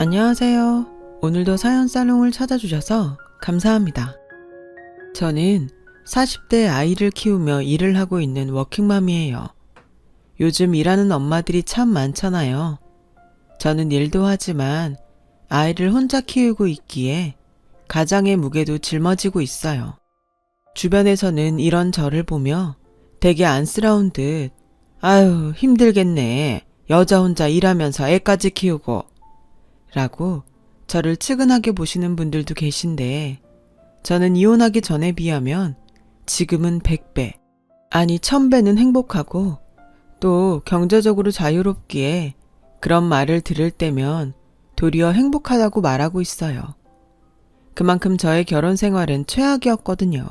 안녕하세요. 오늘도 사연 살롱을 찾아주셔서 감사합니다. 저는 40대 아이를 키우며 일을 하고 있는 워킹맘이에요. 요즘 일하는 엄마들이 참 많잖아요. 저는 일도 하지만 아이를 혼자 키우고 있기에 가장의 무게도 짊어지고 있어요. 주변에서는 이런 저를 보며 되게 안쓰러운 듯 아유 힘들겠네. 여자 혼자 일하면서 애까지 키우고 라고 저를 측은하게 보시는 분들도 계신데 저는 이혼하기 전에 비하면 지금은 100배, 아니 1000배는 행복하고 또 경제적으로 자유롭기에 그런 말을 들을 때면 도리어 행복하다고 말하고 있어요. 그만큼 저의 결혼 생활은 최악이었거든요.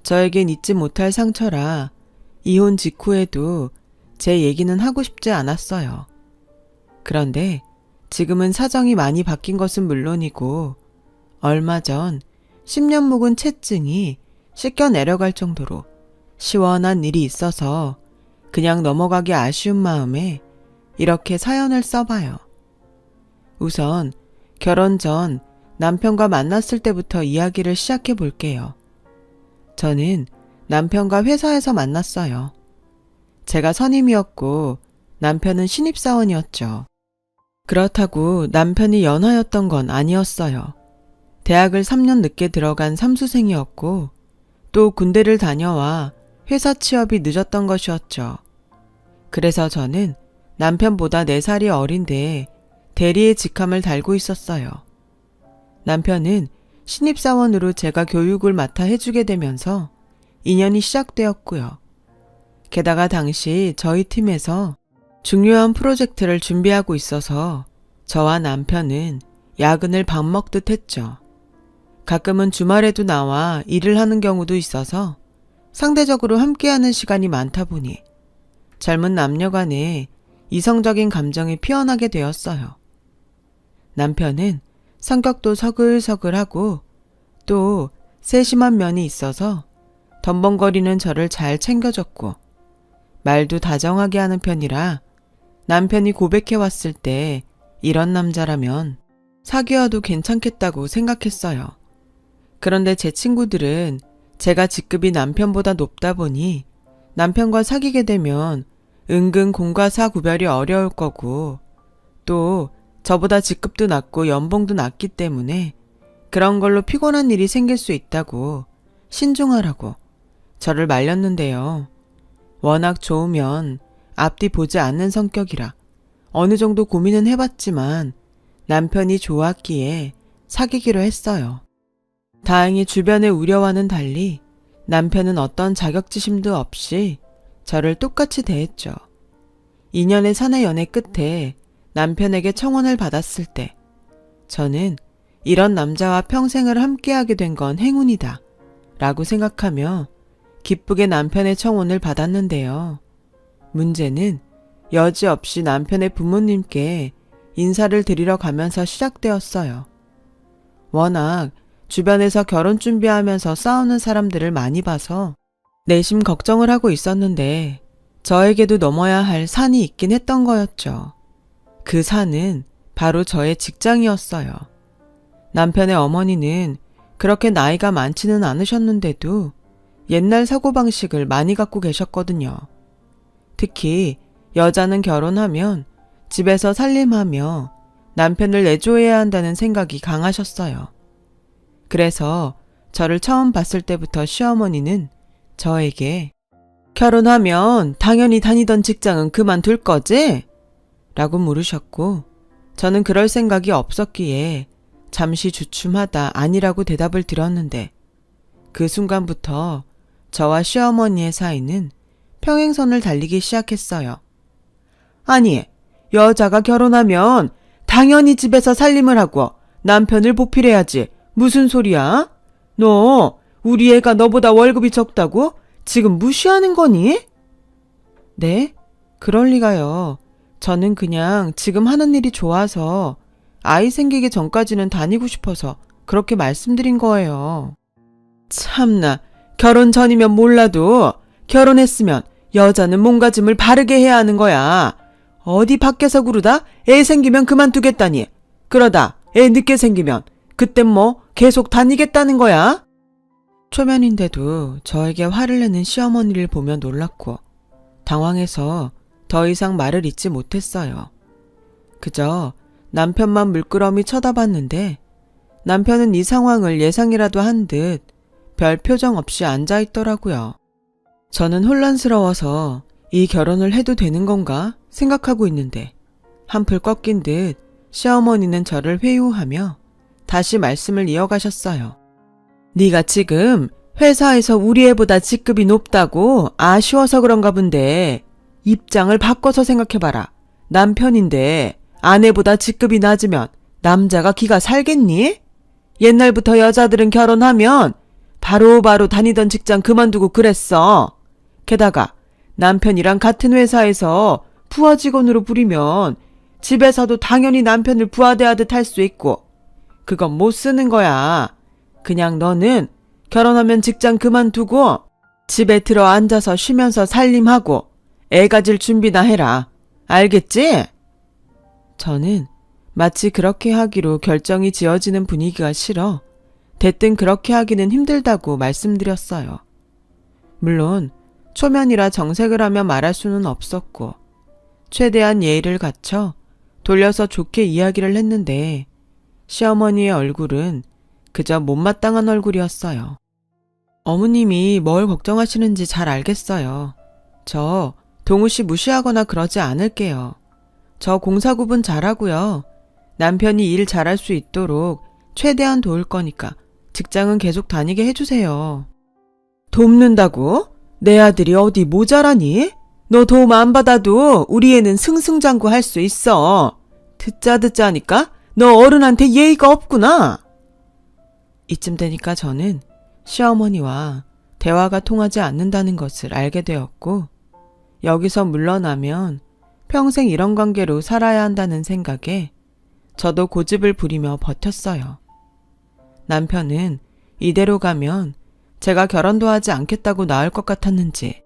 저에겐 잊지 못할 상처라 이혼 직후에도 제 얘기는 하고 싶지 않았어요. 그런데 지금은 사정이 많이 바뀐 것은 물론이고 얼마 전 10년 묵은 채증이 씻겨 내려갈 정도로 시원한 일이 있어서 그냥 넘어가기 아쉬운 마음에 이렇게 사연을 써봐요. 우선 결혼 전 남편과 만났을 때부터 이야기를 시작해 볼게요. 저는 남편과 회사에서 만났어요. 제가 선임이었고 남편은 신입사원이었죠. 그렇다고 남편이 연하였던 건 아니었어요. 대학을 3년 늦게 들어간 삼수생이었고 또 군대를 다녀와 회사 취업이 늦었던 것이었죠. 그래서 저는 남편보다 4살이 어린데 대리의 직함을 달고 있었어요. 남편은 신입사원으로 제가 교육을 맡아 해주게 되면서 인연이 시작되었고요. 게다가 당시 저희 팀에서 중요한 프로젝트를 준비하고 있어서 저와 남편은 야근을 밥 먹듯 했죠. 가끔은 주말에도 나와 일을 하는 경우도 있어서 상대적으로 함께하는 시간이 많다 보니 젊은 남녀 간에 이성적인 감정이 피어나게 되었어요. 남편은 성격도 서글서글하고 또 세심한 면이 있어서 덤벙거리는 저를 잘 챙겨줬고 말도 다정하게 하는 편이라 남편이 고백해왔을 때 이런 남자라면 사귀어도 괜찮겠다고 생각했어요. 그런데 제 친구들은 제가 직급이 남편보다 높다 보니 남편과 사귀게 되면 은근 공과사 구별이 어려울 거고 또 저보다 직급도 낮고 연봉도 낮기 때문에 그런 걸로 피곤한 일이 생길 수 있다고 신중하라고 저를 말렸는데요. 워낙 좋으면 앞뒤 보지 않는 성격이라 어느 정도 고민은 해봤지만 남편이 좋았기에 사귀기로 했어요. 다행히 주변의 우려와는 달리 남편은 어떤 자격지심도 없이 저를 똑같이 대했죠. 2년의 사내 연애 끝에 남편에게 청혼을 받았을 때 저는 이런 남자와 평생을 함께하게 된 건 행운이다 라고 생각하며 기쁘게 남편의 청혼을 받았는데요. 문제는 여지없이 남편의 부모님께 인사를 드리러 가면서 시작되었어요. 워낙 주변에서 결혼 준비하면서 싸우는 사람들을 많이 봐서 내심 걱정을 하고 있었는데 저에게도 넘어야 할 산이 있긴 했던 거였죠. 그 산은 바로 저의 직장이었어요. 남편의 어머니는 그렇게 나이가 많지는 않으셨는데도 옛날 사고방식을 많이 갖고 계셨거든요. 특히 여자는 결혼하면 집에서 살림하며 남편을 내조해야 한다는 생각이 강하셨어요. 그래서 저를 처음 봤을 때부터 시어머니는 저에게 결혼하면 당연히 다니던 직장은 그만둘 거지? 라고 물으셨고 저는 그럴 생각이 없었기에 잠시 주춤하다 아니라고 대답을 드렸는데 그 순간부터 저와 시어머니의 사이는 평행선을 달리기 시작했어요. 아니, 여자가 결혼하면 당연히 집에서 살림을 하고 남편을 보필해야지. 무슨 소리야? 너 우리 애가 너보다 월급이 적다고 지금 무시하는 거니? 네? 그럴 리가요. 저는 그냥 지금 하는 일이 좋아서 아이 생기기 전까지는 다니고 싶어서 그렇게 말씀드린 거예요. 참나, 결혼 전이면 몰라도 결혼했으면 여자는 몸가짐을 바르게 해야 하는 거야. 어디 밖에서 구르다 애 생기면 그만두겠다니. 그러다 애 늦게 생기면 그땐 뭐 계속 다니겠다는 거야? 초면인데도 저에게 화를 내는 시어머니를 보며 놀랐고 당황해서 더 이상 말을 잇지 못했어요. 그저 남편만 물끄러미 쳐다봤는데 남편은 이 상황을 예상이라도 한 듯 별 표정 없이 앉아있더라고요. 저는 혼란스러워서 이 결혼을 해도 되는 건가 생각하고 있는데 한풀 꺾인 듯 시어머니는 저를 회유하며 다시 말씀을 이어가셨어요. 네가 지금 회사에서 우리 애보다 직급이 높다고 아쉬워서 그런가 본데 입장을 바꿔서 생각해봐라. 남편인데 아내보다 직급이 낮으면 남자가 기가 살겠니? 옛날부터 여자들은 결혼하면 바로바로 다니던 직장 그만두고 그랬어. 게다가 남편이랑 같은 회사에서 부하 직원으로 부리면 집에서도 당연히 남편을 부하대하듯 할 수 있고 그건 못 쓰는 거야. 그냥 너는 결혼하면 직장 그만두고 집에 들어 앉아서 쉬면서 살림하고 애 가질 준비나 해라. 알겠지? 저는 마치 그렇게 하기로 결정이 지어지는 분위기가 싫어 대뜸 그렇게 하기는 힘들다고 말씀드렸어요. 물론 초면이라 정색을 하며 말할 수는 없었고 최대한 예의를 갖춰 돌려서 좋게 이야기를 했는데 시어머니의 얼굴은 그저 못마땅한 얼굴이었어요. 어머님이 뭘 걱정하시는지 잘 알겠어요. 저 동우 씨 무시하거나 그러지 않을게요. 저 공사 구분 잘하고요. 남편이 일 잘할 수 있도록 최대한 도울 거니까 직장은 계속 다니게 해주세요. 돕는다고? 내 아들이 어디 모자라니? 너 도움 안 받아도 우리 애는 승승장구 할 수 있어. 듣자 하니까 너 어른한테 예의가 없구나. 이쯤 되니까 저는 시어머니와 대화가 통하지 않는다는 것을 알게 되었고 여기서 물러나면 평생 이런 관계로 살아야 한다는 생각에 저도 고집을 부리며 버텼어요. 남편은 이대로 가면 제가 결혼도 하지 않겠다고 나을 것 같았는지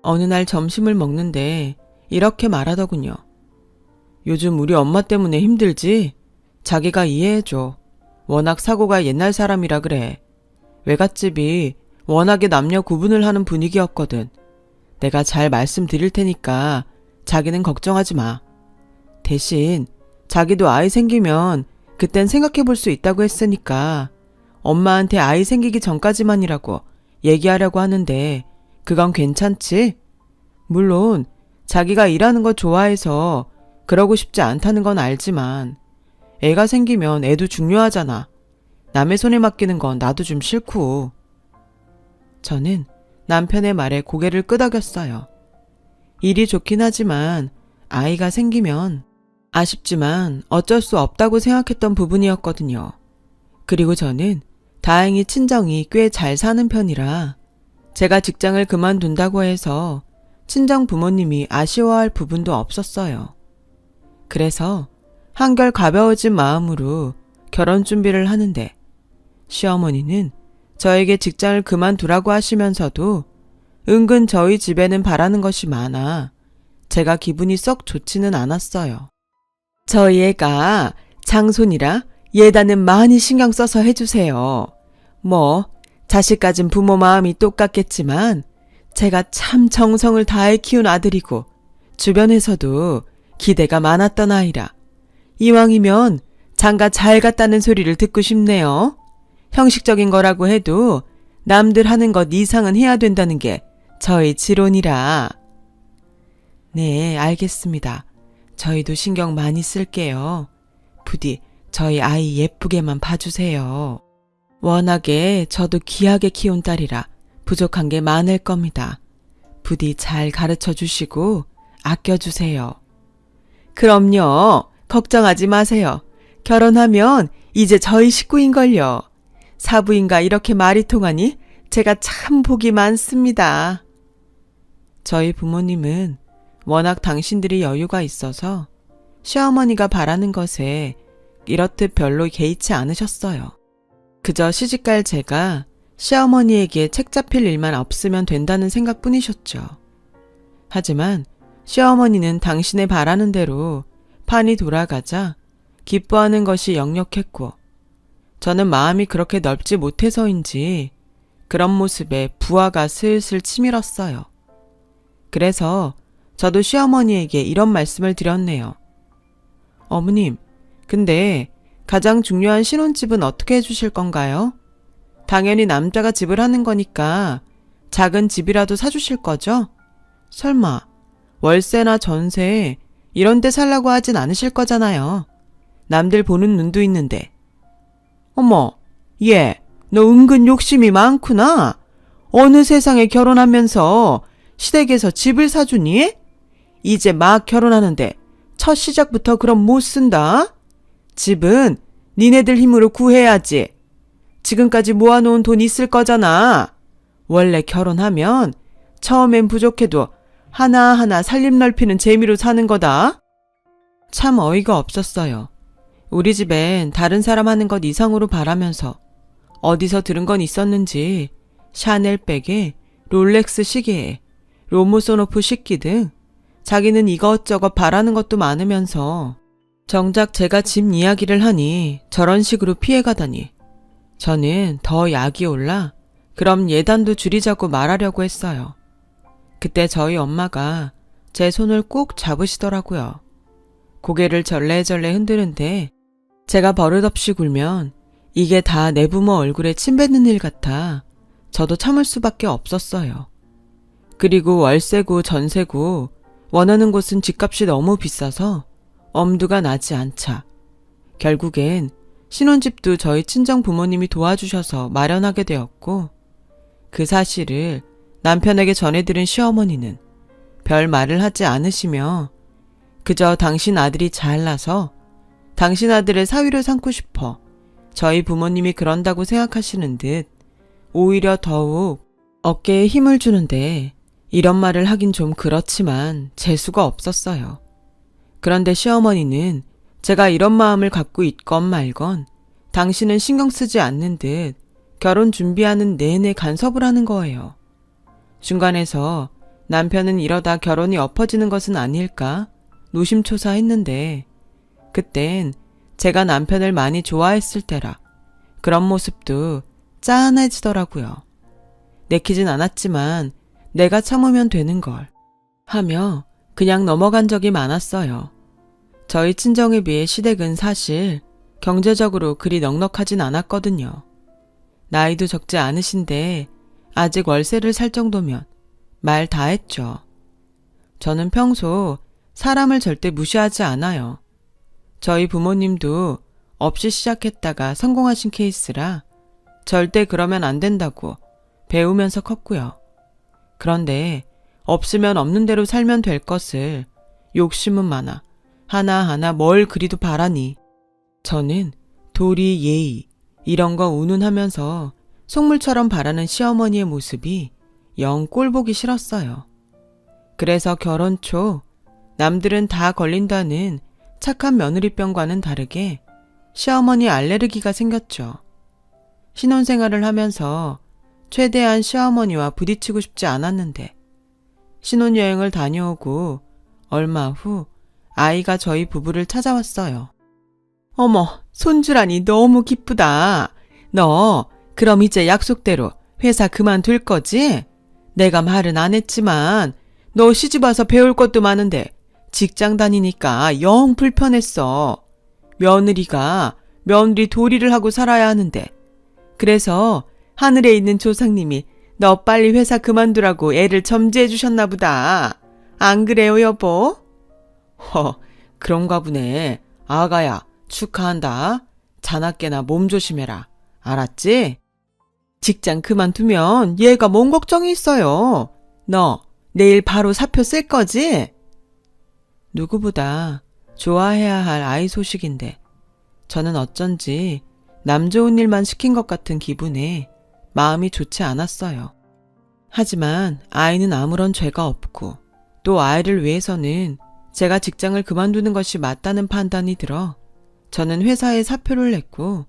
어느 날 점심을 먹는데 이렇게 말하더군요. 요즘 우리 엄마 때문에 힘들지? 자기가 이해해줘. 워낙 사고가 옛날 사람이라 그래. 외갓집이 워낙에 남녀 구분을 하는 분위기였거든. 내가 잘 말씀드릴 테니까 자기는 걱정하지 마. 대신 자기도 아이 생기면 그땐 생각해 볼 수 있다고 했으니까 엄마한테 아이 생기기 전까지만이라고 얘기하려고 하는데 그건 괜찮지? 물론 자기가 일하는 거 좋아해서 그러고 싶지 않다는 건 알지만 애가 생기면 애도 중요하잖아. 남의 손에 맡기는 건 나도 좀 싫고. 저는 남편의 말에 고개를 끄덕였어요. 일이 좋긴 하지만 아이가 생기면 아쉽지만 어쩔 수 없다고 생각했던 부분이었거든요. 그리고 저는 다행히 친정이 꽤 잘 사는 편이라 제가 직장을 그만둔다고 해서 친정 부모님이 아쉬워할 부분도 없었어요. 그래서 한결 가벼워진 마음으로 결혼 준비를 하는데 시어머니는 저에게 직장을 그만두라고 하시면서도 은근 저희 집에는 바라는 것이 많아 제가 기분이 썩 좋지는 않았어요. 저희 애가 장손이라 예단은 많이 신경 써서 해주세요. 뭐 자식 가진 부모 마음이 똑같겠지만 제가 참 정성을 다해 키운 아들이고 주변에서도 기대가 많았던 아이라 이왕이면 장가 잘 갔다는 소리를 듣고 싶네요. 형식적인 거라고 해도 남들 하는 것 이상은 해야 된다는 게 저희 지론이라. 네, 알겠습니다. 저희도 신경 많이 쓸게요. 부디 저희 아이 예쁘게만 봐주세요. 워낙에 저도 귀하게 키운 딸이라 부족한 게 많을 겁니다. 부디 잘 가르쳐 주시고 아껴주세요. 그럼요. 걱정하지 마세요. 결혼하면 이제 저희 식구인걸요. 사부인가 이렇게 말이 통하니 제가 참 복이 많습니다. 저희 부모님은 워낙 당신들이 여유가 있어서 시어머니가 바라는 것에 이렇듯 별로 개의치 않으셨어요. 그저 시집갈 제가 시어머니에게 책 잡힐 일만 없으면 된다는 생각뿐이셨죠. 하지만 시어머니는 당신의 바라는 대로 판이 돌아가자 기뻐하는 것이 역력했고 저는 마음이 그렇게 넓지 못해서인지 그런 모습에 부하가 슬슬 치밀었어요. 그래서 저도 시어머니에게 이런 말씀을 드렸네요. 어머님, 근데 가장 중요한 신혼집은 어떻게 해주실 건가요? 당연히 남자가 집을 하는 거니까 작은 집이라도 사주실 거죠? 설마 월세나 전세 이런 데 살라고 하진 않으실 거잖아요. 남들 보는 눈도 있는데. 어머, 얘, 너 은근 욕심이 많구나. 어느 세상에 결혼하면서 시댁에서 집을 사주니? 이제 막 결혼하는데 첫 시작부터 그럼 못 쓴다? 집은 니네들 힘으로 구해야지. 지금까지 모아놓은 돈 있을 거잖아. 원래 결혼하면 처음엔 부족해도 하나하나 살림 넓히는 재미로 사는 거다. 참 어이가 없었어요. 우리 집엔 다른 사람 하는 것 이상으로 바라면서 어디서 들은 건 있었는지 샤넬백에 롤렉스 시계에 로모소노프 식기 등 자기는 이것저것 바라는 것도 많으면서 정작 제가 집 이야기를 하니 저런 식으로 피해가다니 저는 더 약이 올라 그럼 예단도 줄이자고 말하려고 했어요. 그때 저희 엄마가 제 손을 꼭 잡으시더라고요. 고개를 절레절레 흔드는데 제가 버릇없이 굴면 이게 다 내 부모 얼굴에 침 뱉는 일 같아 저도 참을 수밖에 없었어요. 그리고 월세고 전세고 원하는 곳은 집값이 너무 비싸서 엄두가 나지 않자 결국엔 신혼집도 저희 친정 부모님이 도와주셔서 마련하게 되었고 그 사실을 남편에게 전해들은 시어머니는 별 말을 하지 않으시며 그저 당신 아들이 잘나서 당신 아들을 사위로 삼고 싶어 저희 부모님이 그런다고 생각하시는 듯 오히려 더욱 어깨에 힘을 주는데 이런 말을 하긴 좀 그렇지만 재수가 없었어요. 그런데 시어머니는 제가 이런 마음을 갖고 있건 말건 당신은 신경 쓰지 않는 듯 결혼 준비하는 내내 간섭을 하는 거예요. 중간에서 남편은 이러다 결혼이 엎어지는 것은 아닐까 노심초사했는데 그땐 제가 남편을 많이 좋아했을 때라 그런 모습도 짠해지더라고요. 내키진 않았지만 내가 참으면 되는 걸 하며 그냥 넘어간 적이 많았어요. 저희 친정에 비해 시댁은 사실 경제적으로 그리 넉넉하진 않았거든요. 나이도 적지 않으신데 아직 월세를 살 정도면 말 다 했죠. 저는 평소 사람을 절대 무시하지 않아요. 저희 부모님도 없이 시작했다가 성공하신 케이스라 절대 그러면 안 된다고 배우면서 컸고요. 그런데 없으면 없는 대로 살면 될 것을 욕심은 많아 하나하나 뭘 그리도 바라니 저는 도리 예의 이런 거 운운하면서 속물처럼 바라는 시어머니의 모습이 영 꼴보기 싫었어요. 그래서 결혼 초 남들은 다 걸린다는 착한 며느리병과는 다르게 시어머니 알레르기가 생겼죠. 신혼생활을 하면서 최대한 시어머니와 부딪히고 싶지 않았는데 신혼여행을 다녀오고 얼마 후 아이가 저희 부부를 찾아왔어요. 어머, 손주라니 너무 기쁘다. 너 그럼 이제 약속대로 회사 그만둘 거지? 내가 말은 안 했지만 너 시집와서 배울 것도 많은데 직장 다니니까 영 불편했어. 며느리가 며느리 도리를 하고 살아야 하는데 그래서 하늘에 있는 조상님이 너 빨리 회사 그만두라고 애를 점지해 주셨나 보다. 안 그래요, 여보? 그런가 보네. 아가야, 축하한다. 자나깨나 몸 조심해라. 알았지? 직장 그만두면 얘가 뭔 걱정이 있어요. 너 내일 바로 사표 쓸 거지? 누구보다 좋아해야 할 아이 소식인데 저는 어쩐지 남 좋은 일만 시킨 것 같은 기분에 마음이 좋지 않았어요. 하지만 아이는 아무런 죄가 없고 또 아이를 위해서는 제가 직장을 그만두는 것이 맞다는 판단이 들어 저는 회사에 사표를 냈고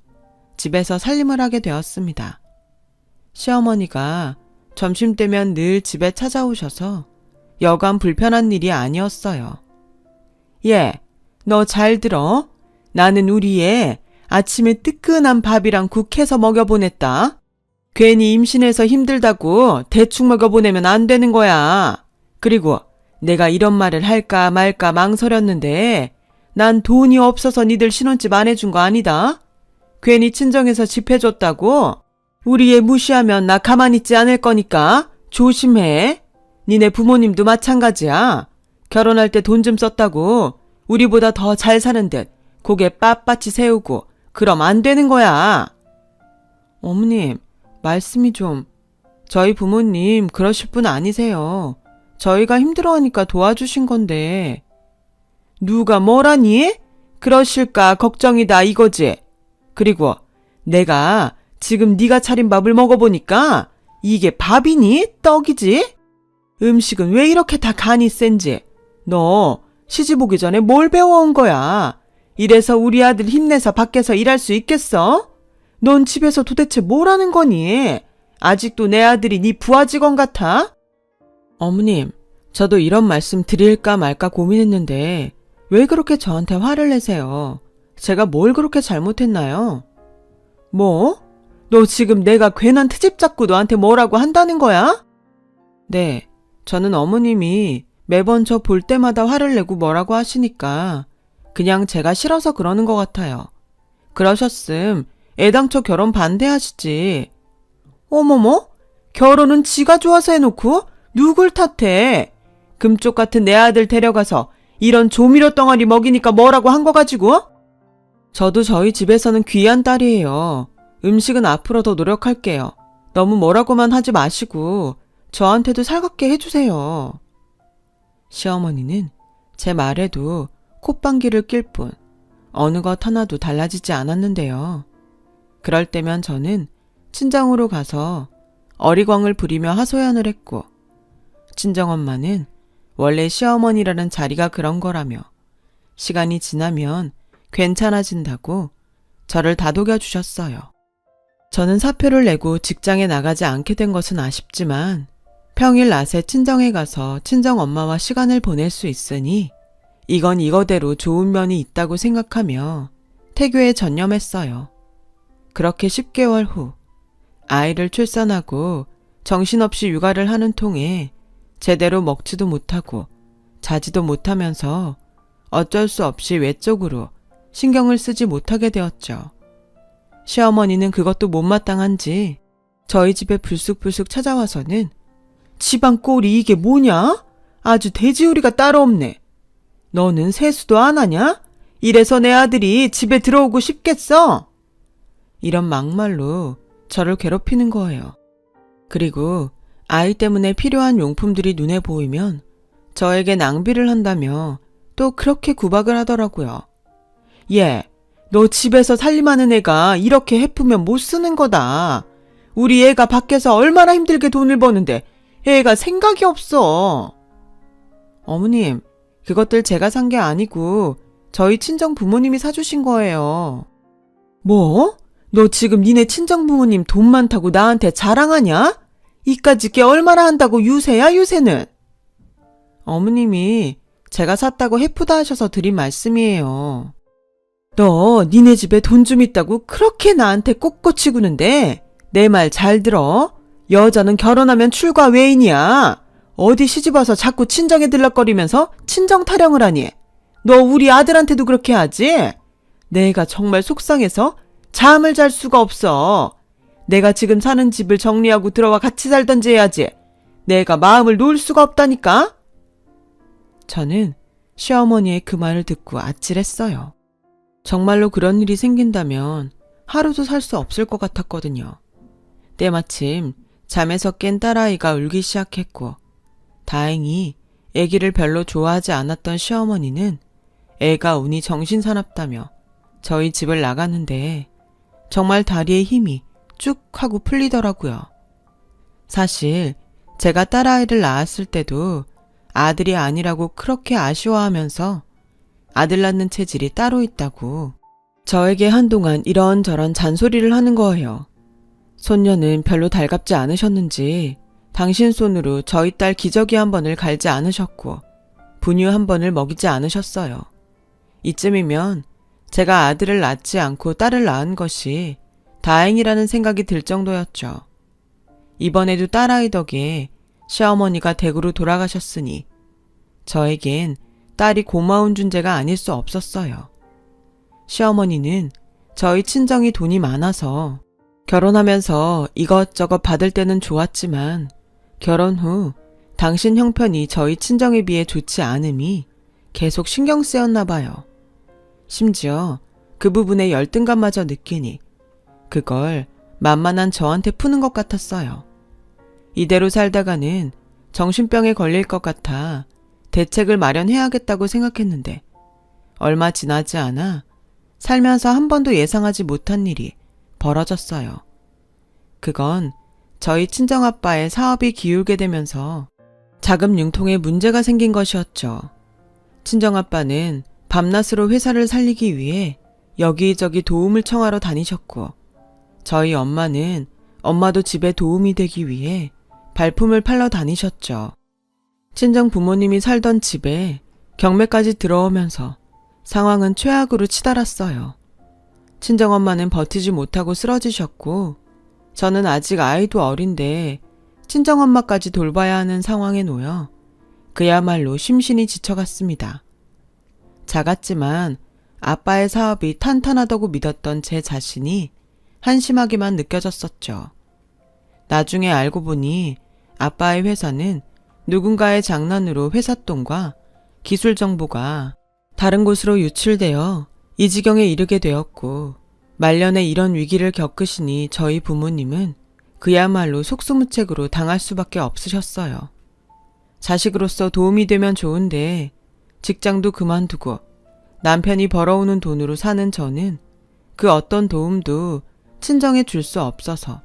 집에서 살림을 하게 되었습니다. 시어머니가 점심때면 늘 집에 찾아오셔서 여간 불편한 일이 아니었어요. 얘, 너 잘 들어? 나는 우리 애 아침에 뜨끈한 밥이랑 국 해서 먹여보냈다. 괜히 임신해서 힘들다고 대충 먹여보내면 안 되는 거야. 그리고 내가 이런 말을 할까 말까 망설였는데 난 돈이 없어서 니들 신혼집 안 해준 거 아니다. 괜히 친정에서 집 해줬다고? 우리 애 무시하면 나 가만히 있지 않을 거니까 조심해. 니네 부모님도 마찬가지야. 결혼할 때 돈 좀 썼다고 우리보다 더 잘 사는 듯 고개 빳빳이 세우고 그럼 안 되는 거야. 어머님, 말씀이 좀... 저희 부모님 그러실 분 아니세요. 저희가 힘들어하니까 도와주신 건데. 누가 뭐라니? 그러실까 걱정이다 이거지. 그리고 내가 지금 네가 차린 밥을 먹어보니까 이게 밥이니? 떡이지? 음식은 왜 이렇게 다 간이 센지. 너 시집 오기 전에 뭘 배워온 거야? 이래서 우리 아들 힘내서 밖에서 일할 수 있겠어? 넌 집에서 도대체 뭘 하는 거니? 아직도 내 아들이 네 부하 직원 같아? 어머님, 저도 이런 말씀 드릴까 말까 고민했는데 왜 그렇게 저한테 화를 내세요? 제가 뭘 그렇게 잘못했나요? 뭐? 너 지금 내가 괜한 트집 잡고 너한테 뭐라고 한다는 거야? 네, 저는 어머님이 매번 저 볼 때마다 화를 내고 뭐라고 하시니까 그냥 제가 싫어서 그러는 것 같아요. 그러셨음 애당초 결혼 반대하시지. 어머머? 결혼은 지가 좋아서 해놓고 누굴 탓해? 금쪽 같은 내 아들 데려가서 이런 조미료 덩어리 먹이니까 뭐라고 한 거 가지고? 저도 저희 집에서는 귀한 딸이에요. 음식은 앞으로 더 노력할게요. 너무 뭐라고만 하지 마시고 저한테도 살갑게 해주세요. 시어머니는 제 말에도 콧방귀를 낄 뿐 어느 것 하나도 달라지지 않았는데요. 그럴 때면 저는 친정으로 가서 어리광을 부리며 하소연을 했고 친정엄마는 원래 시어머니라는 자리가 그런 거라며 시간이 지나면 괜찮아진다고 저를 다독여 주셨어요. 저는 사표를 내고 직장에 나가지 않게 된 것은 아쉽지만 평일 낮에 친정에 가서 친정엄마와 시간을 보낼 수 있으니 이건 이거대로 좋은 면이 있다고 생각하며 태교에 전념했어요. 그렇게 10개월 후 아이를 출산하고 정신없이 육아를 하는 통에 제대로 먹지도 못하고 자지도 못하면서 어쩔 수 없이 외적으로 신경을 쓰지 못하게 되었죠. 시어머니는 그것도 못마땅한지 저희 집에 불쑥불쑥 찾아와서는 집안 꼴이 이게 뭐냐? 아주 돼지우리가 따로 없네. 너는 세수도 안 하냐? 이래서 내 아들이 집에 들어오고 싶겠어? 이런 막말로 저를 괴롭히는 거예요. 그리고 아이 때문에 필요한 용품들이 눈에 보이면 저에게 낭비를 한다며 또 그렇게 구박을 하더라고요. 얘, 너 집에서 살림하는 애가 이렇게 해프면 못 쓰는 거다. 우리 애가 밖에서 얼마나 힘들게 돈을 버는데 애가 생각이 없어. 어머님, 그것들 제가 산 게 아니고 저희 친정 부모님이 사주신 거예요. 뭐? 너 지금 니네 친정 부모님 돈 많다고 나한테 자랑하냐? 이까짓 게 얼마나 한다고 유세야, 유세는? 어머님이 제가 샀다고 해프다 하셔서 드린 말씀이에요. 너 니네 집에 돈 좀 있다고 그렇게 나한테 꼿꼿이 구는데 내 말 잘 들어. 여자는 결혼하면 출가 외인이야. 어디 시집와서 자꾸 친정에 들락거리면서 친정 타령을 하니. 너 우리 아들한테도 그렇게 하지? 내가 정말 속상해서 잠을 잘 수가 없어. 내가 지금 사는 집을 정리하고 들어와 같이 살던지 해야지. 내가 마음을 놓을 수가 없다니까. 저는 시어머니의 그 말을 듣고 아찔했어요. 정말로 그런 일이 생긴다면 하루도 살 수 없을 것 같았거든요. 때마침 잠에서 깬 딸아이가 울기 시작했고 다행히 아기를 별로 좋아하지 않았던 시어머니는 애가 운이 정신사납다며 저희 집을 나갔는데 정말 다리에 힘이 쭉 하고 풀리더라고요. 사실 제가 딸아이를 낳았을 때도 아들이 아니라고 그렇게 아쉬워하면서 아들 낳는 체질이 따로 있다고 저에게 한동안 이런저런 잔소리를 하는 거예요. 손녀는 별로 달갑지 않으셨는지 당신 손으로 저희 딸 기저귀 한 번을 갈지 않으셨고 분유 한 번을 먹이지 않으셨어요. 이쯤이면 제가 아들을 낳지 않고 딸을 낳은 것이 다행이라는 생각이 들 정도였죠. 이번에도 딸아이 덕에 시어머니가 댁으로 돌아가셨으니 저에겐 딸이 고마운 존재가 아닐 수 없었어요. 시어머니는 저희 친정이 돈이 많아서 결혼하면서 이것저것 받을 때는 좋았지만 결혼 후 당신 형편이 저희 친정에 비해 좋지 않음이 계속 신경 쓰였나 봐요. 심지어 그 부분에 열등감마저 느끼니 그걸 만만한 저한테 푸는 것 같았어요. 이대로 살다가는 정신병에 걸릴 것 같아 대책을 마련해야겠다고 생각했는데 얼마 지나지 않아 살면서 한 번도 예상하지 못한 일이 벌어졌어요. 그건 저희 친정아빠의 사업이 기울게 되면서 자금 융통에 문제가 생긴 것이었죠. 친정아빠는 밤낮으로 회사를 살리기 위해 여기저기 도움을 청하러 다니셨고 저희 엄마는 엄마도 집에 도움이 되기 위해 발품을 팔러 다니셨죠. 친정 부모님이 살던 집에 경매까지 들어오면서 상황은 최악으로 치달았어요. 친정엄마는 버티지 못하고 쓰러지셨고 저는 아직 아이도 어린데 친정엄마까지 돌봐야 하는 상황에 놓여 그야말로 심신이 지쳐갔습니다. 작았지만 아빠의 사업이 탄탄하다고 믿었던 제 자신이 한심하게만 느껴졌었죠. 나중에 알고 보니 아빠의 회사는 누군가의 장난으로 회삿돈과 기술 정보가 다른 곳으로 유출되어 이 지경에 이르게 되었고 말년에 이런 위기를 겪으시니 저희 부모님은 그야말로 속수무책으로 당할 수밖에 없으셨어요. 자식으로서 도움이 되면 좋은데 직장도 그만두고 남편이 벌어오는 돈으로 사는 저는 그 어떤 도움도 친정에 줄 수 없어서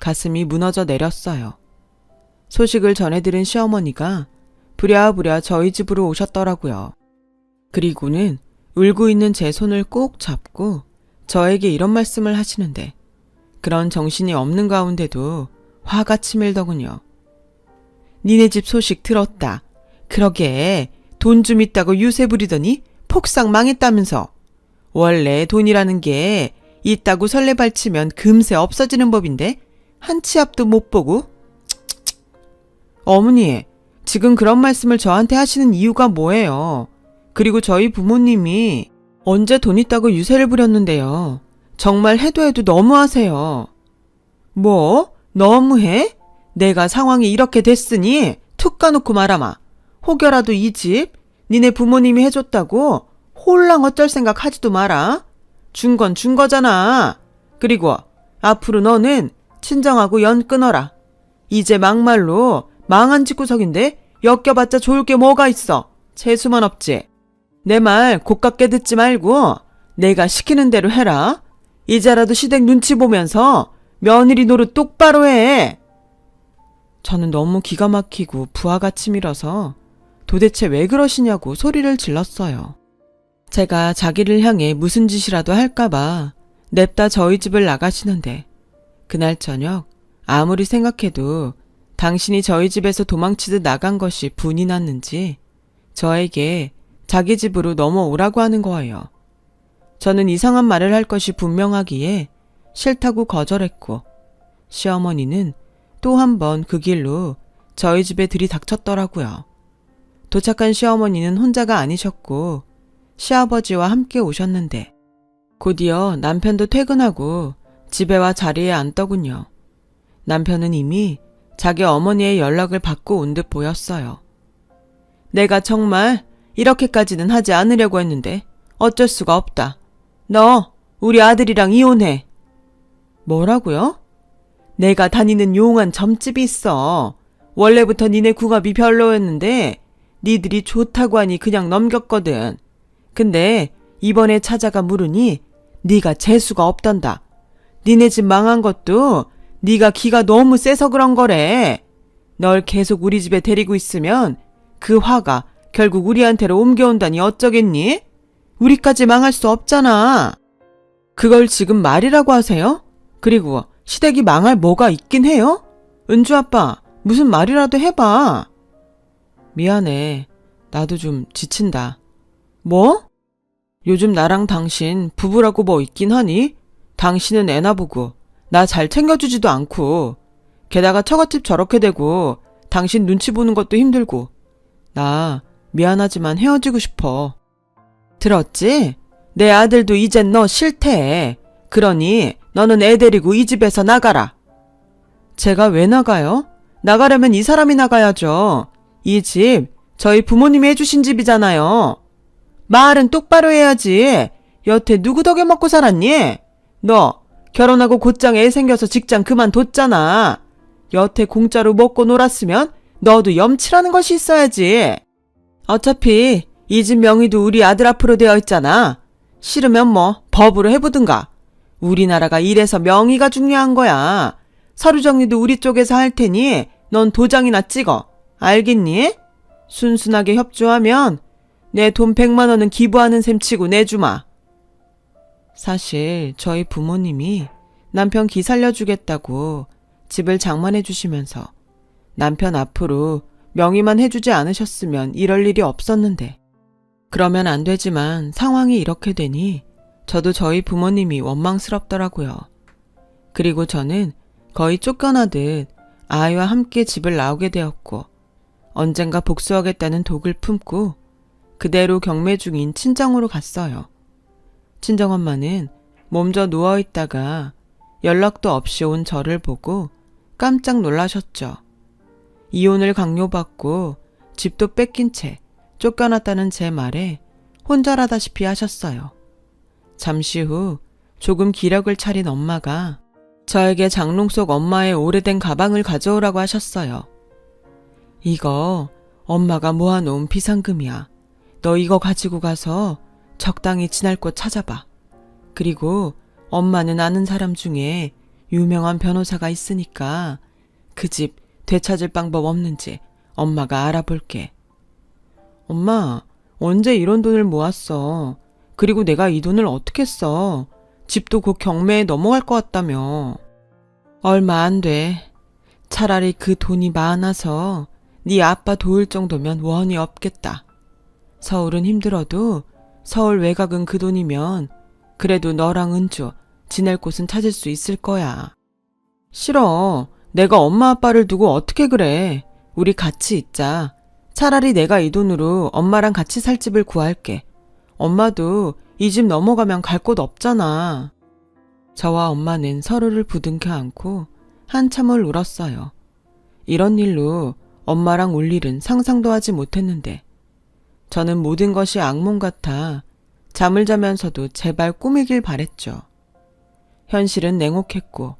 가슴이 무너져 내렸어요. 소식을 전해들은 시어머니가 부랴부랴 저희 집으로 오셨더라고요. 그리고는 울고 있는 제 손을 꼭 잡고 저에게 이런 말씀을 하시는데 그런 정신이 없는 가운데도 화가 치밀더군요. 니네 집 소식 들었다. 그러게 돈 좀 있다고 유세 부리더니 폭삭 망했다면서. 원래 돈이라는 게 있다고 설레발치면 금세 없어지는 법인데 한 치 앞도 못 보고. 어머니, 지금 그런 말씀을 저한테 하시는 이유가 뭐예요? 그리고 저희 부모님이 언제 돈 있다고 유세를 부렸는데요. 정말 해도 해도 너무하세요. 뭐? 너무해? 내가 상황이 이렇게 됐으니 툭 까놓고 말아마. 혹여라도 이 집 니네 부모님이 해줬다고 홀랑 어쩔 생각 하지도 마라. 준 건 준 거잖아. 그리고 앞으로 너는 친정하고 연 끊어라. 이제 막말로 망한 집구석인데 엮여봤자 좋을 게 뭐가 있어. 재수만 없지. 내 말 고깝게 듣지 말고 내가 시키는 대로 해라. 이제라도 시댁 눈치 보면서 며느리 노릇 똑바로 해. 저는 너무 기가 막히고 부하가 치밀어서 도대체 왜 그러시냐고 소리를 질렀어요. 제가 자기를 향해 무슨 짓이라도 할까봐 냅다 저희 집을 나가시는데 그날 저녁 아무리 생각해도 당신이 저희 집에서 도망치듯 나간 것이 분이 났는지 저에게 자기 집으로 넘어오라고 하는 거예요. 저는 이상한 말을 할 것이 분명하기에 싫다고 거절했고 시어머니는 또 한 번 그 길로 저희 집에 들이닥쳤더라고요. 도착한 시어머니는 혼자가 아니셨고 시아버지와 함께 오셨는데 곧이어 남편도 퇴근하고 집에 와 자리에 앉더군요. 남편은 이미 자기 어머니의 연락을 받고 온 듯 보였어요. 내가 정말 이렇게까지는 하지 않으려고 했는데 어쩔 수가 없다. 너 우리 아들이랑 이혼해. 뭐라고요? 내가 다니는 용한 점집이 있어. 원래부터 니네 궁합이 별로였는데 니들이 좋다고 하니 그냥 넘겼거든. 근데 이번에 찾아가 물으니 네가 재수가 없단다. 니네 집 망한 것도 네가 기가 너무 세서 그런 거래. 널 계속 우리 집에 데리고 있으면 그 화가 결국 우리한테로 옮겨온다니 어쩌겠니? 우리까지 망할 수 없잖아. 그걸 지금 말이라고 하세요? 그리고 시댁이 망할 뭐가 있긴 해요? 은주 아빠, 무슨 말이라도 해봐. 미안해. 나도 좀 지친다. 뭐? 요즘 나랑 당신 부부라고 뭐 있긴 하니? 당신은 애나 보고 나 잘 챙겨주지도 않고 게다가 처갓집 저렇게 되고 당신 눈치 보는 것도 힘들고 나 미안하지만 헤어지고 싶어. 들었지? 내 아들도 이젠 너 싫대. 그러니 너는 애 데리고 이 집에서 나가라. 제가 왜 나가요? 나가려면 이 사람이 나가야죠. 이 집 저희 부모님이 해주신 집이잖아요. 말은 똑바로 해야지. 여태 누구 덕에 먹고 살았니? 너 결혼하고 곧장 애 생겨서 직장 그만뒀잖아. 여태 공짜로 먹고 놀았으면 너도 염치라는 것이 있어야지. 어차피 이 집 명의도 우리 아들 앞으로 되어 있잖아. 싫으면 뭐 법으로 해보든가. 우리나라가 이래서 명의가 중요한 거야. 서류 정리도 우리 쪽에서 할 테니 넌 도장이나 찍어. 알겠니? 순순하게 협조하면 내 돈 100만 원은 기부하는 셈 치고 내주마. 사실 저희 부모님이 남편 기 살려주겠다고 집을 장만해 주시면서 남편 앞으로 명의만 해주지 않으셨으면 이럴 일이 없었는데 그러면 안 되지만 상황이 이렇게 되니 저도 저희 부모님이 원망스럽더라고요. 그리고 저는 거의 쫓겨나듯 아이와 함께 집을 나오게 되었고 언젠가 복수하겠다는 독을 품고 그대로 경매 중인 친정으로 갔어요. 친정엄마는 몸져 누워있다가 연락도 없이 온 저를 보고 깜짝 놀라셨죠. 이혼을 강요받고 집도 뺏긴 채 쫓겨났다는 제 말에 혼절하다시피 하셨어요. 잠시 후 조금 기력을 차린 엄마가 저에게 장롱 속 엄마의 오래된 가방을 가져오라고 하셨어요. 이거 엄마가 모아놓은 비상금이야. 너 이거 가지고 가서 적당히 지낼 곳 찾아봐. 그리고 엄마는 아는 사람 중에 유명한 변호사가 있으니까 그 집 되찾을 방법 없는지 엄마가 알아볼게. 엄마, 언제 이런 돈을 모았어? 그리고 내가 이 돈을 어떻게 써? 집도 곧 경매에 넘어갈 것 같다며. 얼마 안 돼. 차라리 그 돈이 많아서 네 아빠 도울 정도면 원이 없겠다. 서울은 힘들어도 서울 외곽은 그 돈이면 그래도 너랑 은주 지낼 곳은 찾을 수 있을 거야. 싫어. 내가 엄마 아빠를 두고 어떻게 그래. 우리 같이 있자. 차라리 내가 이 돈으로 엄마랑 같이 살 집을 구할게. 엄마도 이 집 넘어가면 갈 곳 없잖아. 저와 엄마는 서로를 부둥켜 안고 한참을 울었어요. 이런 일로 엄마랑 울 일은 상상도 하지 못했는데 저는 모든 것이 악몽 같아 잠을 자면서도 제발 꿈이길 바랬죠. 현실은 냉혹했고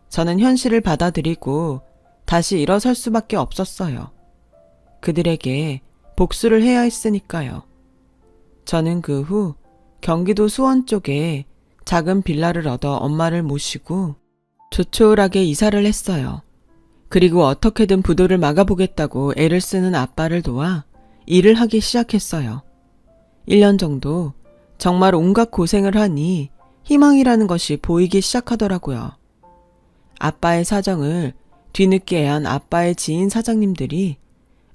저는 현실을 받아들이고 다시 일어설 수밖에 없었어요. 그들에게 복수를 해야 했으니까요. 저는 그 후 경기도 수원 쪽에 작은 빌라를 얻어 엄마를 모시고 조촐하게 이사를 했어요. 그리고 어떻게든 부도를 막아보겠다고 애를 쓰는 아빠를 도와 일을 하기 시작했어요. 1년 정도 정말 온갖 고생을 하니 희망이라는 것이 보이기 시작하더라고요. 아빠의 사정을 뒤늦게 한 아빠의 지인 사장님들이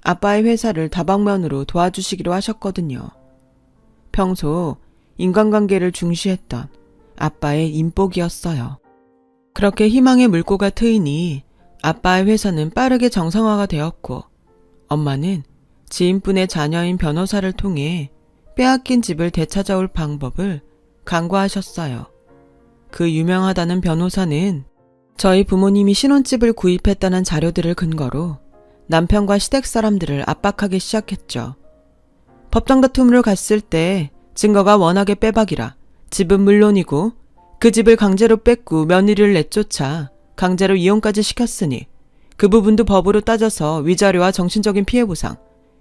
아빠의 회사를 다방면으로 도와주시기로 하셨거든요. 평소 인간관계를 중시했던 아빠의 인복이었어요. 그렇게 희망의 물꼬가 트이니 아빠의 회사는 빠르게 정상화가 되었고 엄마는 지인분의 자녀인 변호사를 통해 빼앗긴 집을 되찾아올 방법을 강구하셨어요. 그 유명하다는 변호사는 저희 부모님이 신혼집을 구입했다는 자료들을 근거로 남편과 시댁 사람들을 압박하기 시작했죠. 법정 다툼으로 갔을 때 증거가 워낙에 빼박이라 집은 물론이고 그 집을 강제로 뺏고 며느리를 내쫓아 강제로 이혼까지 시켰으니 그 부분도 법으로 따져서 위자료와 정신적인 피해 보상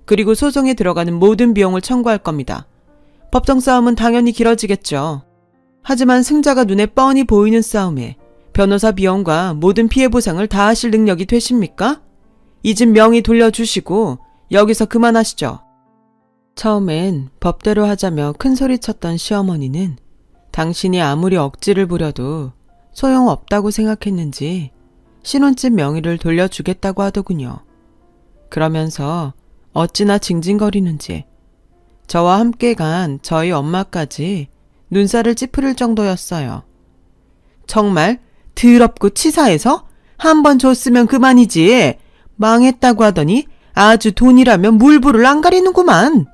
그리고 소송에 들어가는 모든 비용을 청구할 겁니다. 법정 싸움은 당연히 길어지겠죠. 하지만 승자가 눈에 뻔히 보이는 싸움에 변호사 비용과 모든 피해 보상을 다 하실 능력이 되십니까? 이 집 명의 돌려주시고 여기서 그만하시죠. 처음엔 법대로 하자며 큰소리쳤던 시어머니는 당신이 아무리 억지를 부려도 소용없다고 생각했는지 신혼집 명의를 돌려주겠다고 하더군요. 그러면서 어찌나 징징거리는지 저와 함께 간 저희 엄마까지 눈살을 찌푸릴 정도였어요. 정말 더럽고 치사해서 한 번 줬으면 그만이지. 망했다고 하더니 아주 돈이라면 물불을 안 가리는구만.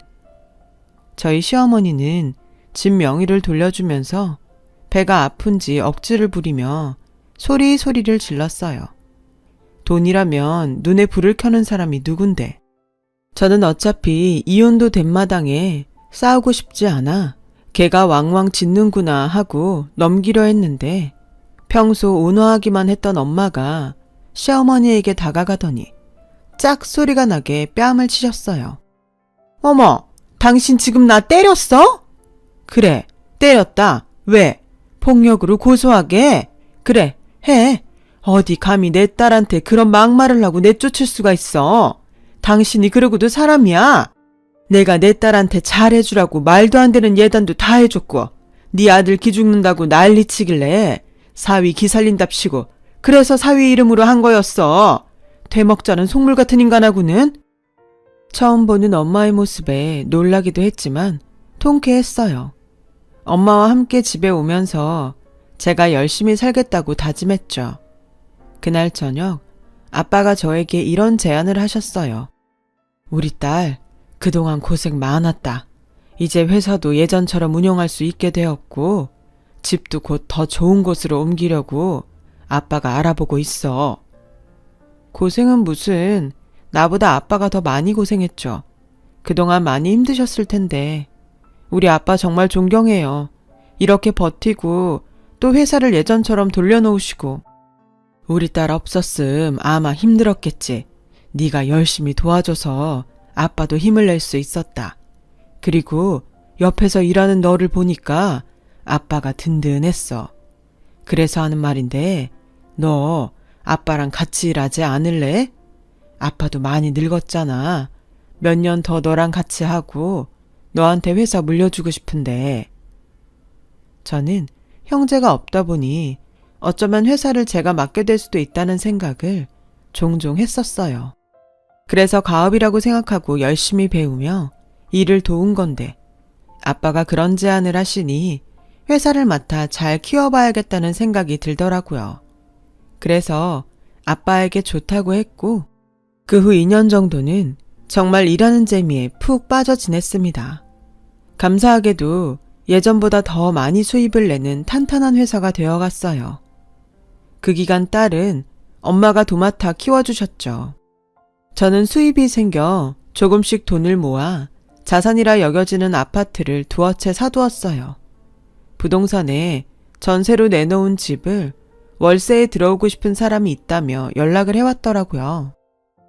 저희 시어머니는 집 명의를 돌려주면서 배가 아픈지 억지를 부리며 소리소리를 질렀어요. 돈이라면 눈에 불을 켜는 사람이 누군데. 저는 어차피 이혼도 된 마당에 싸우고 싶지 않아 걔가 왕왕 짖는구나 하고 넘기려 했는데 평소 온화하기만 했던 엄마가 시어머니에게 다가가더니 짝 소리가 나게 뺨을 치셨어요. 어머, 당신 지금 나 때렸어? 그래, 때렸다. 왜? 폭력으로 고소하게? 그래, 해. 어디 감히 내 딸한테 그런 막말을 하고 내쫓을 수가 있어. 당신이 그러고도 사람이야. 내가 내 딸한테 잘해주라고 말도 안 되는 예단도 다 해줬고 네 아들 기죽는다고 난리치길래 사위 기살린답시고 그래서 사위 이름으로 한 거였어. 되먹자는 속물 같은 인간하고는. 처음 보는 엄마의 모습에 놀라기도 했지만 통쾌했어요. 엄마와 함께 집에 오면서 제가 열심히 살겠다고 다짐했죠. 그날 저녁 아빠가 저에게 이런 제안을 하셨어요. 우리 딸 그동안 고생 많았다. 이제 회사도 예전처럼 운영할 수 있게 되었고 집도 곧 더 좋은 곳으로 옮기려고 아빠가 알아보고 있어. 고생은 무슨, 나보다 아빠가 더 많이 고생했죠. 그동안 많이 힘드셨을 텐데. 우리 아빠 정말 존경해요. 이렇게 버티고 또 회사를 예전처럼 돌려놓으시고. 우리 딸 없었음 아마 힘들었겠지. 네가 열심히 도와줘서 아빠도 힘을 낼 수 있었다. 그리고 옆에서 일하는 너를 보니까 아빠가 든든했어. 그래서 하는 말인데 너 아빠랑 같이 일하지 않을래? 아빠도 많이 늙었잖아. 몇 년 더 너랑 같이 하고 너한테 회사 물려주고 싶은데. 저는 형제가 없다 보니 어쩌면 회사를 제가 맡게 될 수도 있다는 생각을 종종 했었어요. 그래서 가업이라고 생각하고 열심히 배우며 일을 도운 건데 아빠가 그런 제안을 하시니 회사를 맡아 잘 키워봐야겠다는 생각이 들더라고요. 그래서 아빠에게 좋다고 했고 그 후 2년 정도는 정말 일하는 재미에 푹 빠져 지냈습니다. 감사하게도 예전보다 더 많이 수입을 내는 탄탄한 회사가 되어갔어요. 그 기간 딸은 엄마가 도맡아 키워주셨죠. 저는 수입이 생겨 조금씩 돈을 모아 자산이라 여겨지는 아파트를 두어 채 사두었어요. 부동산에 전세로 내놓은 집을 월세에 들어오고 싶은 사람이 있다며 연락을 해왔더라고요.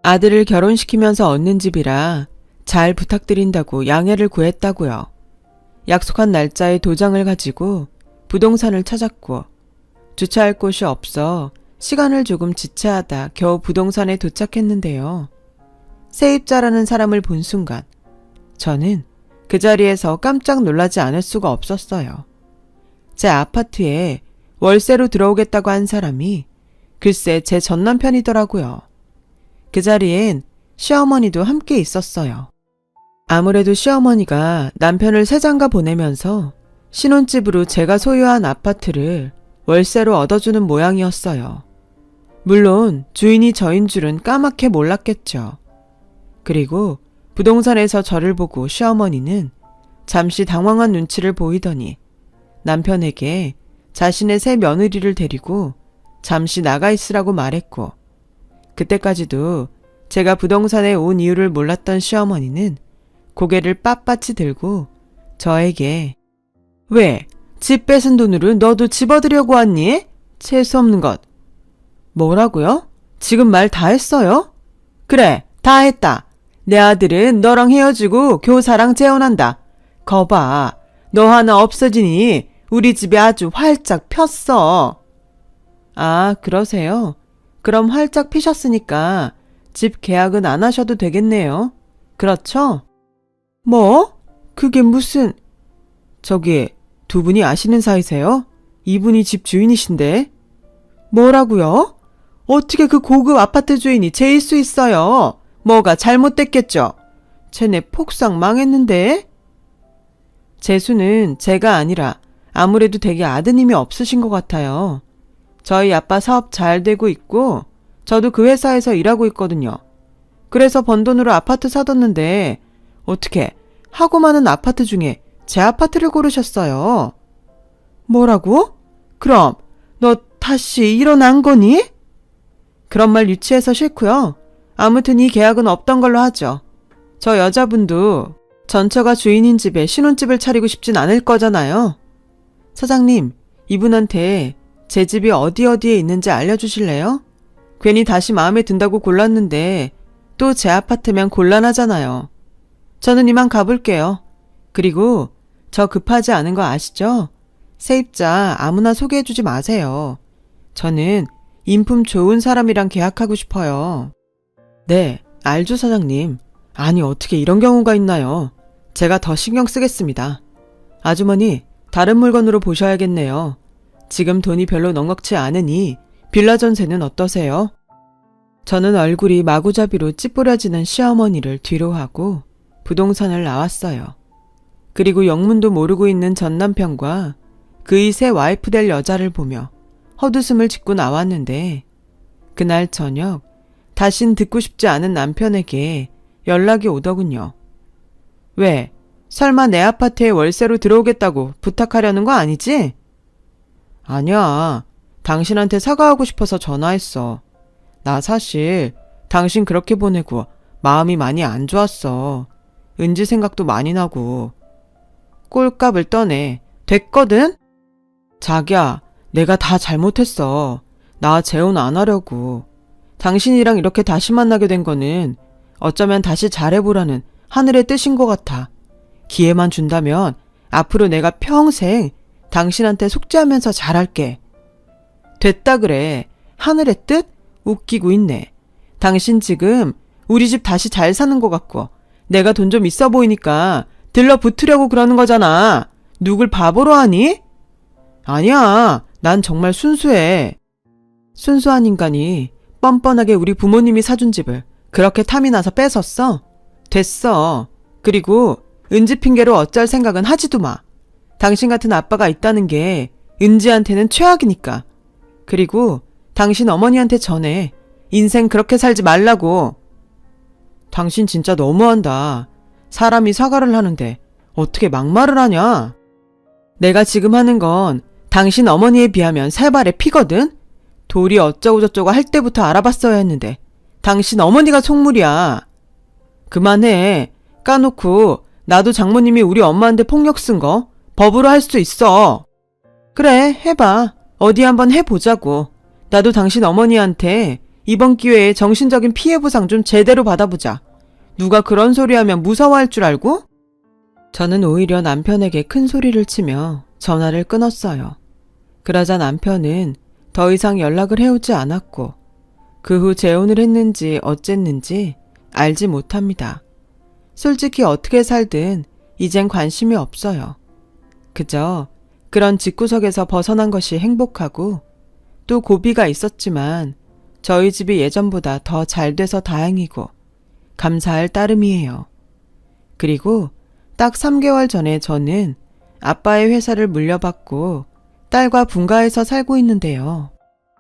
아들을 결혼시키면서 얻는 집이라 잘 부탁드린다고 양해를 구했다고요. 약속한 날짜에 도장을 가지고 부동산을 찾았고 주차할 곳이 없어 시간을 조금 지체하다 겨우 부동산에 도착했는데요. 세입자라는 사람을 본 순간 저는 그 자리에서 깜짝 놀라지 않을 수가 없었어요. 제 아파트에 월세로 들어오겠다고 한 사람이 글쎄 제 전남편이더라고요. 그 자리엔 시어머니도 함께 있었어요. 아무래도 시어머니가 남편을 새장가 보내면서 신혼집으로 제가 소유한 아파트를 월세로 얻어주는 모양이었어요. 물론 주인이 저인 줄은 까맣게 몰랐겠죠. 그리고 부동산에서 저를 보고 시어머니는 잠시 당황한 눈치를 보이더니 남편에게 자신의 새 며느리를 데리고 잠시 나가 있으라고 말했고 그때까지도 제가 부동산에 온 이유를 몰랐던 시어머니는 고개를 빳빳이 들고 저에게 왜? 집 뺏은 돈으로 너도 집어들려고 왔니? 재수없는 것. 뭐라고요? 지금 말 다 했어요? 그래, 다 했다. 내 아들은 너랑 헤어지고 교사랑 재혼한다. 거봐, 너 하나 없어지니 우리 집이 아주 활짝 폈어. 아, 그러세요? 그럼 활짝 피셨으니까 집 계약은 안 하셔도 되겠네요. 그렇죠? 뭐? 그게 무슨... 저기, 두 분이 아시는 사이세요? 이분이 집 주인이신데. 뭐라고요? 어떻게 그 고급 아파트 주인이 제일 수 있어요? 뭐가 잘못됐겠죠? 쟤네 폭삭 망했는데? 재수는 제가 아니라 아무래도 되게 아드님이 없으신 것 같아요. 저희 아빠 사업 잘 되고 있고 저도 그 회사에서 일하고 있거든요. 그래서 번 돈으로 아파트 사뒀는데 어떻게 하고 많은 아파트 중에 제 아파트를 고르셨어요. 뭐라고? 그럼 너 다시 일어난 거니? 그런 말 유치해서 싫고요. 아무튼 이 계약은 없던 걸로 하죠. 저 여자분도 전처가 주인인 집에 신혼집을 차리고 싶진 않을 거잖아요. 사장님, 이분한테 제 집이 어디에 있는지 알려주실래요? 괜히 다시 마음에 든다고 골랐는데 또 제 아파트면 곤란하잖아요. 저는 이만 가볼게요. 그리고 저 급하지 않은 거 아시죠? 세입자 아무나 소개해주지 마세요. 저는 인품 좋은 사람이랑 계약하고 싶어요. 네, 알죠 사장님. 아니 어떻게 이런 경우가 있나요? 제가 더 신경 쓰겠습니다. 아주머니, 다른 물건으로 보셔야겠네요. 지금 돈이 별로 넉넉치 않으니 빌라 전세는 어떠세요? 저는 얼굴이 마구잡이로 찌푸려지는 시어머니를 뒤로 하고 부동산을 나왔어요. 그리고 영문도 모르고 있는 전 남편과 그의 새 와이프 될 여자를 보며 헛웃음을 짓고 나왔는데 그날 저녁 다신 듣고 싶지 않은 남편에게 연락이 오더군요. 왜? 설마 내 아파트에 월세로 들어오겠다고 부탁하려는 거 아니지? 아니야. 당신한테 사과하고 싶어서 전화했어. 나 사실 당신 그렇게 보내고 마음이 많이 안 좋았어. 은지 생각도 많이 나고. 꼴값을 떠내. 됐거든? 자기야, 내가 다 잘못했어. 나 재혼 안 하려고. 당신이랑 이렇게 다시 만나게 된 거는 어쩌면 다시 잘해보라는 하늘의 뜻인 것 같아. 기회만 준다면 앞으로 내가 평생 당신한테 속죄하면서 잘할게. 됐다 그래. 하늘의 뜻? 웃기고 있네. 당신 지금 우리 집 다시 잘 사는 것 같고 내가 돈 좀 있어 보이니까 들러붙으려고 그러는 거잖아. 누굴 바보로 하니? 아니야. 난 정말 순수해. 순수한 인간이 뻔뻔하게 우리 부모님이 사준 집을 그렇게 탐이 나서 뺏었어? 됐어. 그리고 은지 핑계로 어쩔 생각은 하지도 마. 당신 같은 아빠가 있다는 게 은지한테는 최악이니까. 그리고 당신 어머니한테 전해. 인생 그렇게 살지 말라고. 당신 진짜 너무한다. 사람이 사과를 하는데 어떻게 막말을 하냐? 내가 지금 하는 건 당신 어머니에 비하면 세 발의 피거든? 돌이 어쩌고저쩌고 할 때부터 알아봤어야 했는데 당신 어머니가 속물이야. 그만해. 까놓고 나도 장모님이 우리 엄마한테 폭력 쓴 거 법으로 할 수 있어. 그래, 해봐. 어디 한번 해보자고. 나도 당신 어머니한테 이번 기회에 정신적인 피해 보상 좀 제대로 받아보자. 누가 그런 소리 하면 무서워할 줄 알고? 저는 오히려 남편에게 큰 소리를 치며 전화를 끊었어요. 그러자 남편은 더 이상 연락을 해오지 않았고 그 후 재혼을 했는지 어쨌는지 알지 못합니다. 솔직히 어떻게 살든 이젠 관심이 없어요. 그저 그런 집구석에서 벗어난 것이 행복하고 또 고비가 있었지만 저희 집이 예전보다 더 잘 돼서 다행이고 감사할 따름이에요. 그리고 딱 3개월 전에 저는 아빠의 회사를 물려받고 딸과 분가해서 살고 있는데요.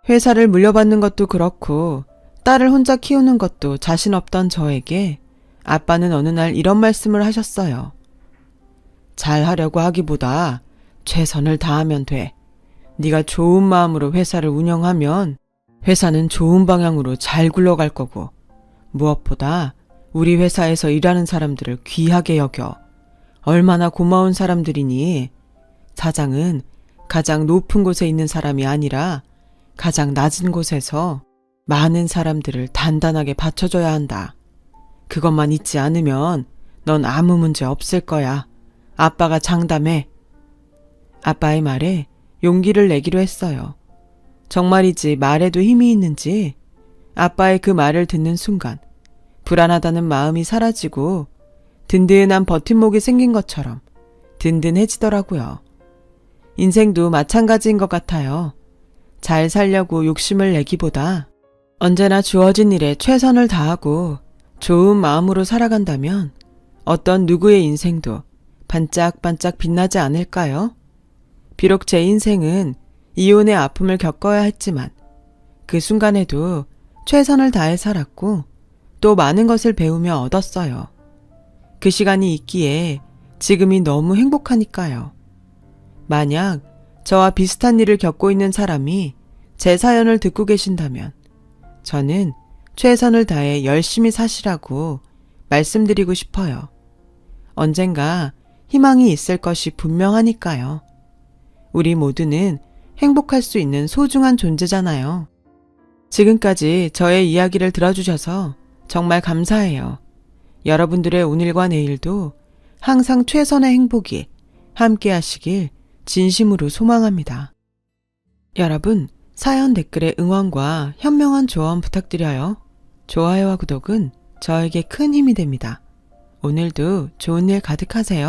회사를 물려받는 것도 그렇고 딸을 혼자 키우는 것도 자신 없던 저에게 아빠는 어느 날 이런 말씀을 하셨어요. 잘하려고 하기보다 최선을 다하면 돼. 네가 좋은 마음으로 회사를 운영하면 회사는 좋은 방향으로 잘 굴러갈 거고 무엇보다 우리 회사에서 일하는 사람들을 귀하게 여겨. 얼마나 고마운 사람들이니. 사장은 가장 높은 곳에 있는 사람이 아니라 가장 낮은 곳에서 많은 사람들을 단단하게 받쳐줘야 한다. 그것만 잊지 않으면 넌 아무 문제 없을 거야. 아빠가 장담해. 아빠의 말에 용기를 내기로 했어요. 정말이지 말에도 힘이 있는지 아빠의 그 말을 듣는 순간 불안하다는 마음이 사라지고 든든한 버팀목이 생긴 것처럼 든든해지더라고요. 인생도 마찬가지인 것 같아요. 잘 살려고 욕심을 내기보다 언제나 주어진 일에 최선을 다하고 좋은 마음으로 살아간다면 어떤 누구의 인생도 반짝반짝 빛나지 않을까요? 비록 제 인생은 이혼의 아픔을 겪어야 했지만 그 순간에도 최선을 다해 살았고 또 많은 것을 배우며 얻었어요. 그 시간이 있기에 지금이 너무 행복하니까요. 만약 저와 비슷한 일을 겪고 있는 사람이 제 사연을 듣고 계신다면 저는 최선을 다해 열심히 사시라고 말씀드리고 싶어요. 언젠가 희망이 있을 것이 분명하니까요. 우리 모두는 행복할 수 있는 소중한 존재잖아요. 지금까지 저의 이야기를 들어주셔서 정말 감사해요. 여러분들의 오늘과 내일도 항상 최선의 행복이 함께 하시길 진심으로 소망합니다. 여러분, 사연 댓글에 응원과 현명한 조언 부탁드려요. 좋아요와 구독은 저에게 큰 힘이 됩니다. 오늘도 좋은 일 가득하세요.